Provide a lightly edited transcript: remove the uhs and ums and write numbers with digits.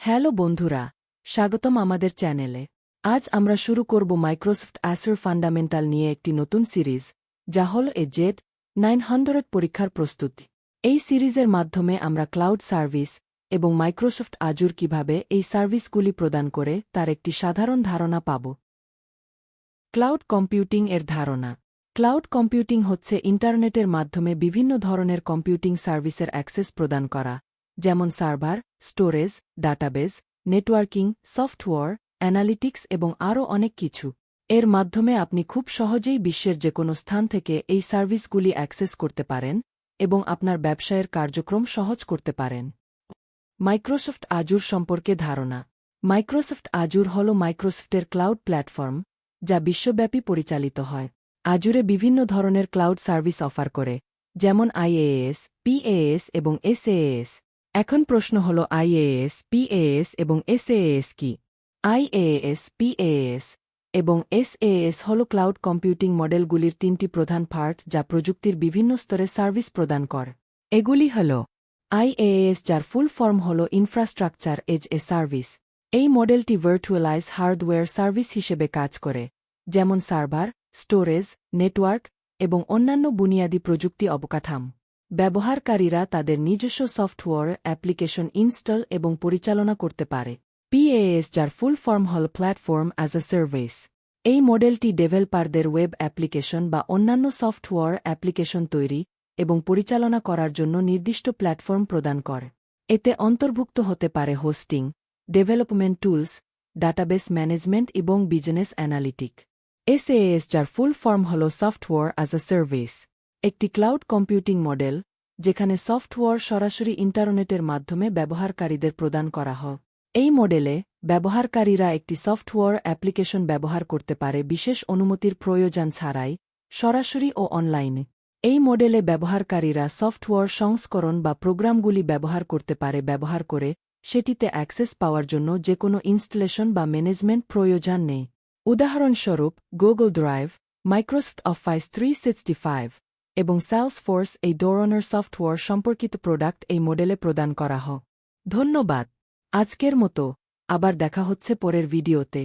Hello বন্ধুরা, স্বাগতম আমাদের চ্যানেলে। আজ আমরা শুরু করব মাইক্রোসফট অ্যাজুর ফান্ডামেন্টাল নিয়ে একটি নতুন সিরিজ, যা হল জেড 900 পরীক্ষার প্রস্তুতি। এই সিরিজের মাধ্যমে আমরা ক্লাউড সার্ভিস এবং মাইক্রোসফট অ্যাজুর কিভাবে এই সার্ভিসগুলি প্রদান করে তার একটি সাধারণ ধারণা পাব। ক্লাউড কম্পিউটিং এর ধারণা। ক্লাউড কম্পিউটিং হচ্ছে ইন্টারনেটের মাধ্যমে বিভিন্ন ধরনের কম্পিউটিং সার্ভিসের অ্যাক্সেস প্রদান করা, যেমন server, storage, database, networking, software, analytics এবং আরও অনেক কিছু। এর মাধ্যমে আপনি খুব সহজেই বিশ্বের যে কোনো স্থান থেকে এই সার্ভিসগুলি অ্যাক্সেস করতে পারেন এবং আপনার ব্যবসায়ের কার্যক্রম সহজ করতে পারেন। মাইক্রোসফট অ্যাজুর সম্পর্কে ধারণা। মাইক্রোসফট অ্যাজুর হল মাইক্রোসফটের ক্লাউড প্ল্যাটফর্ম, যা বিশ্বব্যাপী পরিচালিত হয়। অ্যাজুরে বিভিন্ন ধরনের ক্লাউড সার্ভিস অফার করে, যেমন IaaS, PaaS এবং SaaS। এখন প্রশ্ন হল IaaS, PaaS এবং SaaS কি? IaaS, PaaS এবং SaaS হল ক্লাউড কম্পিউটিং মডেলগুলির তিনটি প্রধান পার্ট, যা প্রযুক্তির বিভিন্ন স্তরে সার্ভিস প্রদান করে। এগুলি হল IaaS, যার ফুল ফর্ম হল ইনফ্রাস্ট্রাকচার এজ এ সার্ভিস। এই মডেলটি ভার্চুয়ালাইজ হার্ডওয়্যার সার্ভিস হিসেবে কাজ করে, যেমন সার্ভার, স্টোরেজ, নেটওয়ার্ক এবং অন্যান্য বুনিয়াদী প্রযুক্তি অবকাঠামো। ব্যবহারকারীরা তাদের নিজস্ব সফটওয়্যার অ্যাপ্লিকেশন ইনস্টল এবং পরিচালনা করতে পারে। PaaS, যার ফুল ফর্ম হল প্ল্যাটফর্ম অ্যাজ আ সার্ভিস। এই মডেলটি ডেভেলপারদের ওয়েব অ্যাপ্লিকেশন বা অন্যান্য সফটওয়্যার অ্যাপ্লিকেশন তৈরি এবং পরিচালনা করার জন্য নির্দিষ্ট প্ল্যাটফর্ম প্রদান করে। এতে অন্তর্ভুক্ত হতে পারে hosting, development tools, database management এবং বিজনেস অ্যানালিটিক। SaaS, যার ফুল ফর্ম হল সফটওয়্যার অ্যাজ আ সার্ভিস, একটি ক্লাউড কম্পিউটিং মডেল যেখানে সফটওয়্যার সরাসরি ইন্টারনেটের মাধ্যমে ব্যবহারকারীদের প্রদান করা হয়। এই মডেলে ব্যবহারকারীরা একটি সফটওয়্যার অ্যাপ্লিকেশন ব্যবহার করতে পারে বিশেষ অনুমতির প্রয়োজন ছাড়াই, সরাসরি ও অনলাইনে। এই মডেলে ব্যবহারকারীরা সফটওয়্যার সংস্করণ বা প্রোগ্রামগুলি ব্যবহার করতে পারে ব্যবহার করে সেটিতে অ্যাক্সেস পাওয়ার জন্য যে কোনো ইনস্টলেশন বা ম্যানেজমেন্ট প্রয়োজন নেই। উদাহরণস্বরূপ গুগল ড্রাইভ, মাইক্রোসফট অফিস 365 এবং সেলসফোর্স এই ধরনের সফটওয়্যার সম্পর্কিত প্রোডাক্ট এই মডেলে প্রদান করা হয়। ধন্যবাদ। আজকের মতো আবার দেখা হচ্ছে পরের ভিডিওতে।